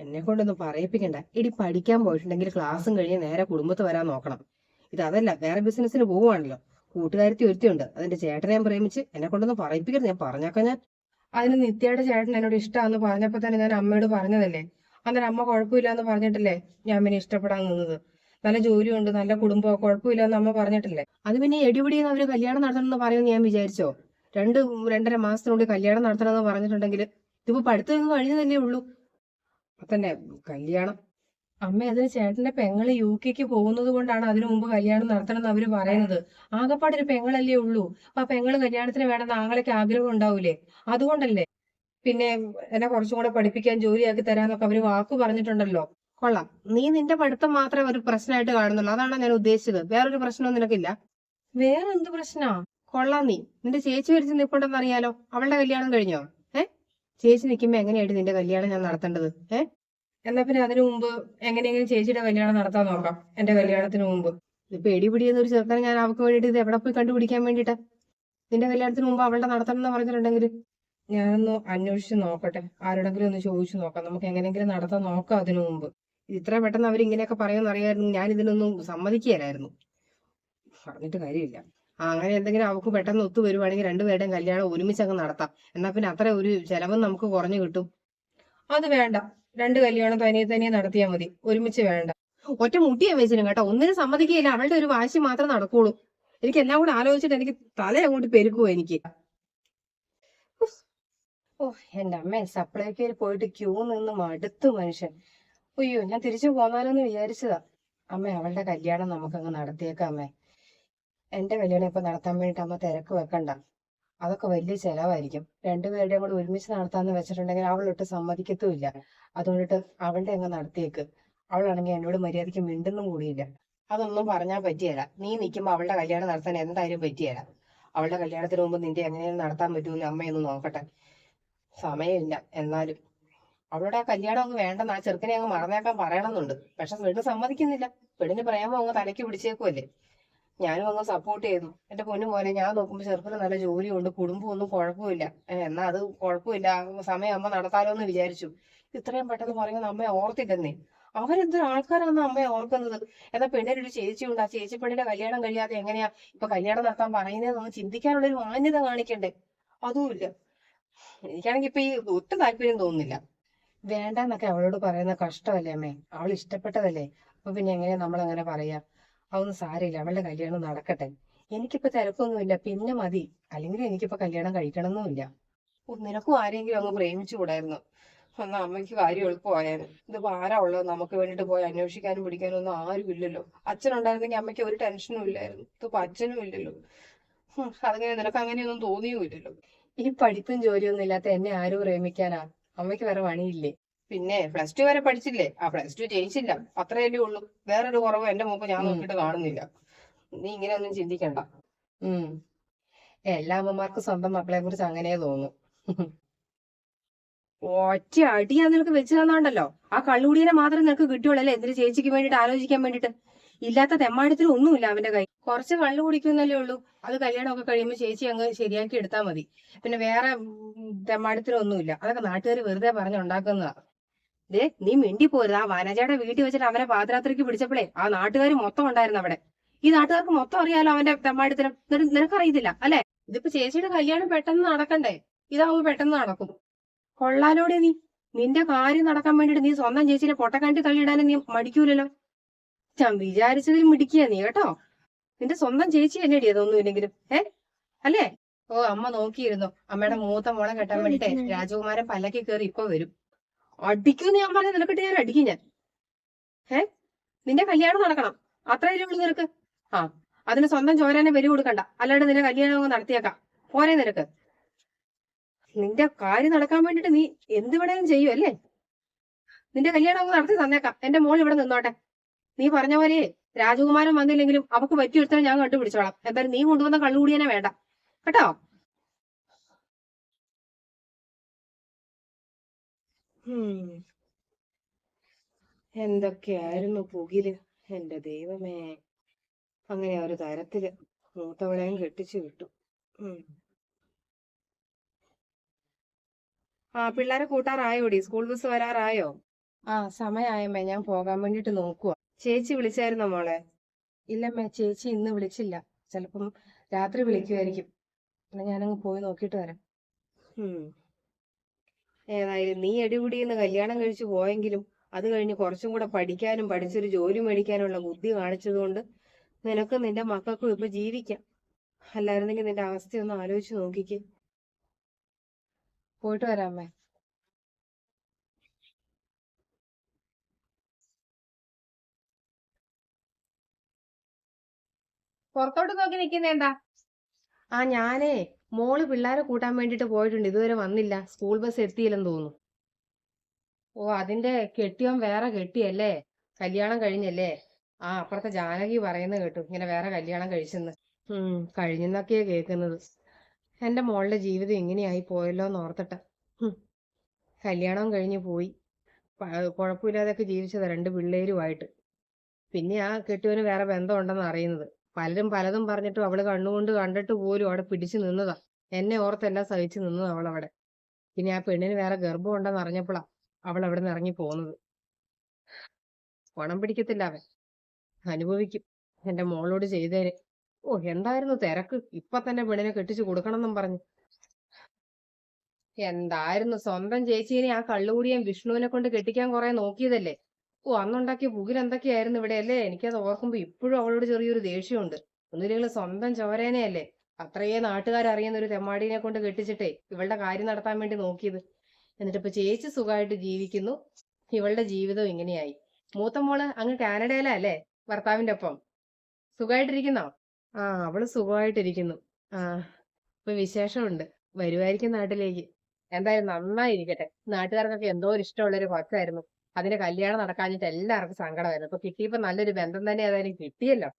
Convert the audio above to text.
എന്നെ കൊണ്ടൊന്നും പറയിപ്പിക്കണ്ട. ഇടി പഠിക്കാൻ പോയിട്ടുണ്ടെങ്കിൽ ക്ലാസ്സും കഴിഞ്ഞ് നേരെ കുടുംബത്ത് വരാൻ നോക്കണം. ഇതല്ല, വേറെ ബിസിനസ്സിന് പോവുകയാണല്ലോ. കൂട്ടുകാരത്തി ഒരുത്തിയുണ്ട്, അതിന്റെ ചേട്ടനെ ഞാൻ പ്രേമിച്ച്. എന്നെ കൊണ്ടൊന്നും പറയിപ്പിക്കരുത്, ഞാൻ പറഞ്ഞേക്കാം. ഞാൻ അതിന് നിത്യയുടെ ചേട്ടൻ എന്നോട് ഇഷ്ടമാന്ന് പറഞ്ഞപ്പോ തന്നെ ഞാൻ അമ്മയോട് പറഞ്ഞതല്ലേ. അന്നേരം അമ്മ കുഴപ്പമില്ല എന്ന് പറഞ്ഞിട്ടില്ലേ ഞാൻ പിന്നെ ഇഷ്ടപ്പെടാൻ നിന്നത്. നല്ല ജോലിയുണ്ട്, നല്ല കുടുംബമോ, കുഴപ്പമില്ല എന്ന് അമ്മ പറഞ്ഞിട്ടില്ലേ. അത് പിന്നെ എടിപിടിയെന്ന് അവര് കല്യാണം നടത്തണമെന്ന് പറയുമെന്ന് ഞാൻ വിചാരിച്ചോ? 2-2.5 മാസത്തിനുള്ളിൽ കല്യാണം നടത്തണമെന്ന് പറഞ്ഞിട്ടുണ്ടെങ്കിൽ ഇതിപ്പോ പഠിത്തം കഴിഞ്ഞതല്ലേ ഉള്ളൂ. അപ്പൊ തന്നെ കല്യാണം. അമ്മ അതിന് ചേട്ടന്റെ പെങ്ങള് UK പോകുന്നത് കൊണ്ടാണ് അതിനു മുമ്പ് കല്യാണം നടത്തണമെന്ന് അവര് പറയുന്നത്. ആകപ്പാടെ ഒരു പെങ്ങളല്ലേ ഉള്ളൂ. അപ്പൊ ആ പെങ്ങള് കല്യാണത്തിന് വേണമെന്ന് ആങ്ങളൊക്കെ ആഗ്രഹം ഉണ്ടാവൂലേ? അതുകൊണ്ടല്ലേ. പിന്നെ എന്നെ കുറച്ചും കൂടെ പഠിപ്പിക്കാൻ ജോലിയാക്കി തരാന്നൊക്കെ അവര് വാക്ക് പറഞ്ഞിട്ടുണ്ടല്ലോ. കൊള്ളാം. നീ നിന്റെ പഠിത്തം മാത്രമേ ഒരു പ്രശ്നമായിട്ട് കാണുന്നുള്ളൂ. അതാണ് ഞാൻ ഉദ്ദേശിച്ചത്. വേറൊരു പ്രശ്നവും നിനക്കില്ല. വേറെ എന്ത് പ്രശ്നാ? കൊള്ളാം. നിന്റെ ചേച്ചി വരിച്ച് നിൽപ്പുണ്ടെന്ന് അറിയാലോ. അവളുടെ കല്യാണം കഴിഞ്ഞോ? ചേച്ചി നിൽക്കുമ്പോ എങ്ങനെയായിട്ട് നിന്റെ കല്യാണം ഞാൻ നടത്തേണ്ടത്? എന്നാ പിന്നെ അതിനു മുമ്പ് എങ്ങനെയെങ്കിലും ചേച്ചിയുടെ കല്യാണം നടത്താൻ നോക്കാം. എന്റെ കല്യാണത്തിന് മുമ്പ്. ഇപ്പൊ എടിപിടിയെന്ന ഒരു ചെറുക്കനെ ഞാൻ അവൾക്ക് വേണ്ടിയിട്ട് ഇത് എവിടെ പോയി കണ്ടുപിടിക്കാൻ വേണ്ടിട്ടാ? നിന്റെ കല്യാണത്തിന് മുമ്പ് അവളുടെ നടത്തണം എന്ന് പറഞ്ഞിട്ടുണ്ടെങ്കിൽ ഞാനൊന്ന് അന്വേഷിച്ച് നോക്കട്ടെ. ആരോടെങ്കിലും ഒന്ന് ചോദിച്ചു നോക്കാം. നമുക്ക് എങ്ങനെയെങ്കിലും നടത്താൻ നോക്കാം അതിനു മുമ്പ്. ഇത്ര പെട്ടെന്ന് അവർ ഇങ്ങനെയൊക്കെ പറയുമെന്ന് അറിയായിരുന്നു ഞാൻ ഇതിനൊന്നും സമ്മതിക്കുകയായിരുന്നു. പറഞ്ഞിട്ട് കാര്യമില്ല. അങ്ങനെ എന്തെങ്കിലും അവൾക്ക് പെട്ടെന്ന് ഒത്തു വരുവാണെങ്കിൽ രണ്ടുപേരുടെയും കല്യാണം ഒരുമിച്ച് അങ്ങ് നടത്താം. എന്നാ പിന്നെ അത്ര ഒരു ചെലവും നമുക്ക് കുറഞ്ഞു കിട്ടും. അത് വേണ്ട. 2 കല്യാണം തനിയെ തനിയെ നടത്തിയാൽ മതി. ഒരുമിച്ച് വേണ്ട. ഒറ്റ മുട്ടിയെ വെച്ചിരും കേട്ടോ. ഒന്നിനും സമ്മതിക്കുകയില്ല. അവളുടെ ഒരു വാശി മാത്രം നടക്കുള്ളൂ. എനിക്ക് എല്ലാം കൂടെ ആലോചിച്ചിട്ട് എനിക്ക് തല അങ്ങോട്ട് പെരുക്കുവോ എനിക്ക്. ഓ, എന്റെ അമ്മ സപ്ലൈക്കോയിൽ പോയിട്ട് ക്യൂ നിന്ന് മടുത്തു മനുഷ്യൻ. അയ്യോ, ഞാൻ തിരിച്ചു പോന്നാലോന്ന് വിചാരിച്ചതാ. അമ്മ അവളുടെ കല്യാണം നമുക്കങ്ങ് നടത്തിയേക്കാം അമ്മേ. എന്റെ കല്യാണം ഇപ്പൊ നടത്താൻ വേണ്ടിട്ട് അമ്മ തിരക്ക് വെക്കണ്ട. അതൊക്കെ വലിയ ചെലവായിരിക്കും. രണ്ടുപേരുടെയും കൂടെ ഒരുമിച്ച് നടത്താന്ന് വെച്ചിട്ടുണ്ടെങ്കിൽ അവളൊട്ട് സമ്മതിക്കത്തുമില്ല. അതുകൊണ്ടിട്ട് അവളുടെ അങ്ങ് നടത്തിയേക്ക്. അവളാണെങ്കിൽ എന്നോട് മര്യാദയ്ക്ക് മിണ്ടുന്നും കൂടിയില്ല. അതൊന്നും പറഞ്ഞാൽ പറ്റിയല്ല. നീ നിൽക്കുമ്പോ അവളുടെ കല്യാണം നടത്താൻ എന്തായാലും പറ്റിയല്ല. അവളുടെ കല്യാണത്തിന് മുമ്പ് നിന്റെ എങ്ങനെയും നടത്താൻ പറ്റുമെന്ന് അമ്മയൊന്ന് നോക്കട്ടെ. സമയമില്ല. എന്നാലും അവളുടെ ആ കല്യാണം അങ്ങ് വേണ്ടെന്ന് ആ ചെറുക്കനെ അങ്ങ് മറന്നേക്കാൻ പറയണമെന്നുണ്ട്. പക്ഷെ പെണ്ണ് സമ്മതിക്കുന്നില്ല. പെണ്ണിന് പ്രേമം അങ്ങ് തലയ്ക്ക് പിടിച്ചേക്കുമല്ലേ. ഞാനും അങ്ങ് സപ്പോർട്ട് ചെയ്തു. എന്റെ പൊന്നു പോലെ ഞാൻ നോക്കുമ്പോൾ ചെറുക്കന് നല്ല ജോലിയുണ്ട്, കുടുംബം ഒന്നും കുഴപ്പമില്ല. എന്നാ അത് കുഴപ്പമില്ല, സമയമാകുമ്പോ നടത്താലോ എന്ന് വിചാരിച്ചു. ഇത്രയും പെട്ടെന്ന് പറയുന്നത് അമ്മയെ ഓർത്തില്ലെന്നേ. അവരെന്തൊരു ആൾക്കാരാണ് അമ്മയെ ഓർക്കുന്നത്. എന്നാ പെണ്ണിനൊരു ചേച്ചിയുണ്ട്. ആ ചേച്ചി പെണ്ണിന്റെ കല്യാണം കഴിയാതെ എങ്ങനെയാ ഇപ്പൊ കല്യാണം നടത്താൻ പറയുന്നതെന്ന് ചിന്തിക്കാനുള്ള ഒരു മാന്യത കാണിക്കണ്ടേ? അതുമില്ല. എനിക്കാണെങ്കിൽ ഇപ്പൊ ഈ ഒട്ടും താല്പര്യം തോന്നുന്നില്ല. വേണ്ടാന്നൊക്കെ അവളോട് പറയുന്ന കഷ്ടമല്ലേ അമ്മേ. അവൾ ഇഷ്ടപ്പെട്ടതല്ലേ. അപ്പൊ പിന്നെ എങ്ങനെയാ നമ്മളങ്ങനെ പറയാ? അതൊന്നും സാരമില്ല. അവളുടെ കല്യാണം നടക്കട്ടെ. എനിക്കിപ്പോ തിരക്കൊന്നുമില്ല, പിന്നെ മതി. അല്ലെങ്കിൽ എനിക്കിപ്പോ കല്യാണം കഴിക്കണമെന്നുമില്ല. നിനക്കും ആരെങ്കിലും അങ്ങ് പ്രേമിച്ചു കൂടായിരുന്നു. എന്നാ അമ്മയ്ക്ക് കാര്യം എളുപ്പമായാലും. ഇതിപ്പോ ആരാ ഉള്ളത് നമുക്ക് വേണ്ടിട്ട് പോയി അന്വേഷിക്കാനും പിടിക്കാനും ഒന്നും ആരും ഇല്ലല്ലോ. അച്ഛനുണ്ടായിരുന്നെങ്കിൽ അമ്മയ്ക്ക് ഒരു ടെൻഷനും ഇല്ലായിരുന്നു. ഇതിപ്പോ അച്ഛനും ഇല്ലല്ലോ. അതങ്ങനെ നിനക്ക് അങ്ങനെയൊന്നും തോന്നിയും ഇല്ലല്ലോ. ഈ പഠിപ്പും ജോലിയൊന്നും ഇല്ലാത്ത എന്നെ ആരും പ്രേമിക്കാനാ? അമ്മയ്ക്ക് വേറെ പണിയില്ലേ? പിന്നെ +2 വരെ പഠിച്ചില്ലേ? ആ +2 ജയിച്ചില്ല, അത്രയല്ലേ ഉള്ളൂ. വേറൊരു കുറവ് എന്റെ മുമ്പ് ഞാൻ നോക്കിയിട്ട് കാണുന്നില്ല. നീ ഇങ്ങനെയൊന്നും ചിന്തിക്കണ്ട. ഉം എല്ലാ അമ്മമാർക്കും സ്വന്തം മക്കളെ കുറിച്ച് അങ്ങനെ തോന്നും. ഒറ്റ അടി ഞാൻ നിനക്ക് വെച്ച് തന്നാണ്ടല്ലോ. ആ കള്ളുകുടിയനെ മാത്രം നിനക്ക് കിട്ടിയുള്ളല്ലേ എന്തിന് ചേച്ചിക്ക് വേണ്ടിട്ട് ആലോചിക്കാൻ വേണ്ടിട്ട്. ഇല്ലാത്ത തെമ്മാടത്തിന് ഒന്നുമില്ല അവന്റെ കൈ. കുറച്ച് കള്ളു കുടിക്കുന്നല്ലേ ഉള്ളൂ. അത് കല്യാണമൊക്കെ കഴിയുമ്പോൾ ചേച്ചി അങ്ങ് ശരിയാക്കി എടുത്താൽ മതി. പിന്നെ വേറെ തെമ്മാടത്തിനൊന്നുമില്ല. അതൊക്കെ നാട്ടുകാർ വെറുതെ പറഞ്ഞുണ്ടാക്കുന്നതാ. നീ മിണ്ടി പോരുത്. ആ വനജയുടെ വീട്ടിൽ വെച്ചിട്ട് അവനെ പാതിരാത്രിക്ക് പിടിച്ചപ്പോഴേ ആ നാട്ടുകാർ മൊത്തം ഉണ്ടായിരുന്നു അവിടെ. ഈ നാട്ടുകാർക്ക് മൊത്തം അറിയാലോ അവന്റെ തെമ്മാടത്തിനും. നിനക്കറിയത്തില്ല അല്ലെ? ഇതിപ്പോ ചേച്ചിയുടെ കല്യാണം പെട്ടെന്ന് നടക്കണ്ടേ? ഇതാവുമ്പോ പെട്ടെന്ന് നടക്കും. കൊള്ളാലോടെ നീ. നിന്റെ കാര്യം നടക്കാൻ വേണ്ടിട്ട് നീ സ്വന്തം ചേച്ചിനെ പൊട്ടക്കണ്ടി തള്ളിയിടാനും നീ മടിക്കൂലല്ലോ. ഞാൻ വിചാരിച്ചതിൽ മിടിക്കുക നീ കേട്ടോ. നിന്റെ സ്വന്തം ചേച്ചി അല്ലേടി അതൊന്നും ഇല്ലെങ്കിലും. അല്ലേ? ഓ, അമ്മ നോക്കിയിരുന്നു. അമ്മയുടെ മൂത്ത മോളെ കെട്ടാൻ വേണ്ടിട്ടേ രാജകുമാരൻ പല്ലക്കി കയറി ഇപ്പൊ വരും. അടിക്കൂന്ന് ഞാൻ പറഞ്ഞ നിനക്കിട്ട് ഞാൻ അടിക്കും ഞാൻ. നിന്റെ കല്യാണം നടക്കണം. അത്രയല്ലേ ഉള്ളൂ നിനക്ക്. ആ, അതിന് സ്വന്തം ചോരാനെ ബലി കൊടുക്കണ്ട. അല്ലാണ്ട് നിന്റെ കല്യാണം അങ്ങ് നടത്തിയേക്കാം. പോരെ നിനക്ക്. നിന്റെ കാര്യം നടക്കാൻ വേണ്ടിട്ട് നീ എന്ത് വേണേലും ചെയ്യും അല്ലേ? നിന്റെ കല്യാണം അങ്ങ് നടത്തി തന്നേക്കാം. എന്റെ മോൾ ഇവിടെ നിന്നോട്ടെ. നീ പറഞ്ഞ പോലെ രാജകുമാരൻ വന്നില്ലെങ്കിലും അവക്ക് പറ്റിയെടുത്താൽ ഞാൻ കണ്ടുപിടിച്ചോളാം. എന്തായാലും നീ കൊണ്ടുവന്ന കള്ളുകൂടിയനെ വേണ്ട കേട്ടോ. എന്തൊക്കെയായിരുന്നു പുകില്. എന്റെ ദൈവമേ. അങ്ങനെ ഒരു തരത്തില് മൂത്തവളെയും കെട്ടിച്ചു വിട്ടു. ആ, പിള്ളേരെ കൂട്ടാറായോടി? School bus വരാറായോ? ആ സമയായമ്മേ, ഞാൻ പോകാൻ വേണ്ടിട്ട് നോക്കുക. ചേച്ചി വിളിച്ചായിരുന്നോ മോളെ? ഇല്ലമ്മേ, ചേച്ചി ഇന്ന് വിളിച്ചില്ല. ചിലപ്പം രാത്രി വിളിക്കുമായിരിക്കും. എന്നാ ഞാനങ്ങ് പോയി നോക്കിയിട്ട് വരാം. ഉം. ഏതായാലും നീ അടിപൊളിയെന്ന് കല്യാണം കഴിച്ചു പോയെങ്കിലും അത് കഴിഞ്ഞ് കുറച്ചും കൂടെ പഠിക്കാനും പഠിച്ചൊരു ജോലി മേടിക്കാനുള്ള ബുദ്ധി കാണിച്ചതുകൊണ്ട് നിനക്കും നിന്റെ മക്കൾക്കും ഇപ്പൊ ജീവിക്കാം. അല്ലായിരുന്നെങ്കിൽ നിന്റെ അവസ്ഥയൊന്ന് ആലോചിച്ച് നോക്കിക്ക്. പോയിട്ട് വരാമേ. പുറത്തോട്ട് നോക്കി നിൽക്കുന്നേണ്ടാ? ആ ഞാനേ മോള് പിള്ളേരെ കൂട്ടാൻ വേണ്ടിട്ട് പോയിട്ടുണ്ട്, ഇതുവരെ വന്നില്ല. സ്കൂൾ ബസ് എത്തിയില്ലെന്ന് തോന്നുന്നു. ഓ, അതിന്റെ കെട്ടിയോൻ വേറെ കെട്ടിയല്ലേ? കല്യാണം കഴിഞ്ഞല്ലേ? ആ, അപ്പുറത്തെ ജാനകി പറയുന്ന കേട്ടു ഇങ്ങനെ വേറെ കല്യാണം കഴിച്ചെന്ന്. കഴിഞ്ഞെന്നൊക്കെയാ കേൾക്കുന്നത്. എന്റെ മോളുടെ ജീവിതം ഇങ്ങനെയായി പോയല്ലോ എന്ന് ഓർത്തിട്ട. കല്യാണം കഴിഞ്ഞു പോയി. കുഴപ്പമില്ലാതൊക്കെ ജീവിച്ചതാ, രണ്ട് പിള്ളേരുമായിട്ട്. പിന്നെ ആ കെട്ടിയവന് വേറെ ബന്ധമുണ്ടെന്ന് അറിയുന്നത്. പലരും പലതും പറഞ്ഞിട്ടും അവള് കണ്ണുകൊണ്ട് കണ്ടിട്ട് പോലും അവിടെ പിടിച്ചു നിന്നതാ. എന്നെ ഓർത്തെല്ലാം സഹിച്ചു നിന്നതാ അവളവിടെ. പിന്നെ ആ പെണ്ണിന് വേറെ ഗർഭം ഉണ്ടെന്ന് അറിഞ്ഞപ്പോഴാ അവൾ അവിടെ നിന്ന് ഇറങ്ങി പോകുന്നത്. പണം പിടിക്കത്തില്ല അവൻ, അനുഭവിക്കും എന്റെ മോളോട് ചെയ്തേന്. ഓ, എന്തായിരുന്നു തിരക്ക്! ഇപ്പൊ തന്നെ പെണ്ണിനെ കെട്ടിച്ചു കൊടുക്കണം എന്നും പറഞ്ഞു. എന്തായിരുന്നു, സ്വന്തം ചേച്ചീനെ ആ കള്ളുകൂടിയൻ വിഷ്ണുവിനെ കൊണ്ട് കെട്ടിക്കാൻ കുറെ നോക്കിയതല്ലേ? ഓ, അന്നുണ്ടാക്കിയ പുകിലെന്തൊക്കെയായിരുന്നു ഇവിടെ അല്ലേ? എനിക്കത് ഓർക്കുമ്പോ ഇപ്പോഴും അവളോട് ചെറിയൊരു ദേഷ്യമുണ്ട്. ഒന്നുമില്ലെങ്കിൽ സ്വന്തം ചോരേനെയല്ലേ അത്രയേ നാട്ടുകാരറിയുന്ന ഒരു തെമ്മാടീനെ കൊണ്ട് കെട്ടിച്ചിട്ടേ ഇവളുടെ കാര്യം നടത്താൻ വേണ്ടി നോക്കിയത്. എന്നിട്ട് ഇപ്പൊ ചേച്ചി സുഖമായിട്ട് ജീവിക്കുന്നു, ഇവളുടെ ജീവിതം ഇങ്ങനെയായി. മൂത്ത മോള് അങ്ങ് കാനഡയിലാ അല്ലേ, ഭർത്താവിന്റെ ഒപ്പം? സുഖമായിട്ടിരിക്കുന്നോ? ആ, അവള് സുഖമായിട്ടിരിക്കുന്നു. ആ, ഇപ്പൊ വിശേഷമുണ്ട്, വരുമായിരിക്കും നാട്ടിലേക്ക്. എന്തായാലും നന്നായിരിക്കട്ടെ. നാട്ടുകാർക്കൊക്കെ എന്തോ ഒരു ഇഷ്ടമുള്ള ഒരു കൊച്ചായിരുന്നു. അതിന്റെ കല്യാണം നടക്കാഞ്ഞിട്ട് എല്ലാവർക്കും സങ്കടമായിരുന്നു. ഇപ്പൊ കിട്ടിയപ്പോ നല്ലൊരു ബന്ധം തന്നെ ഏതായാലും കിട്ടിയല്ലോ.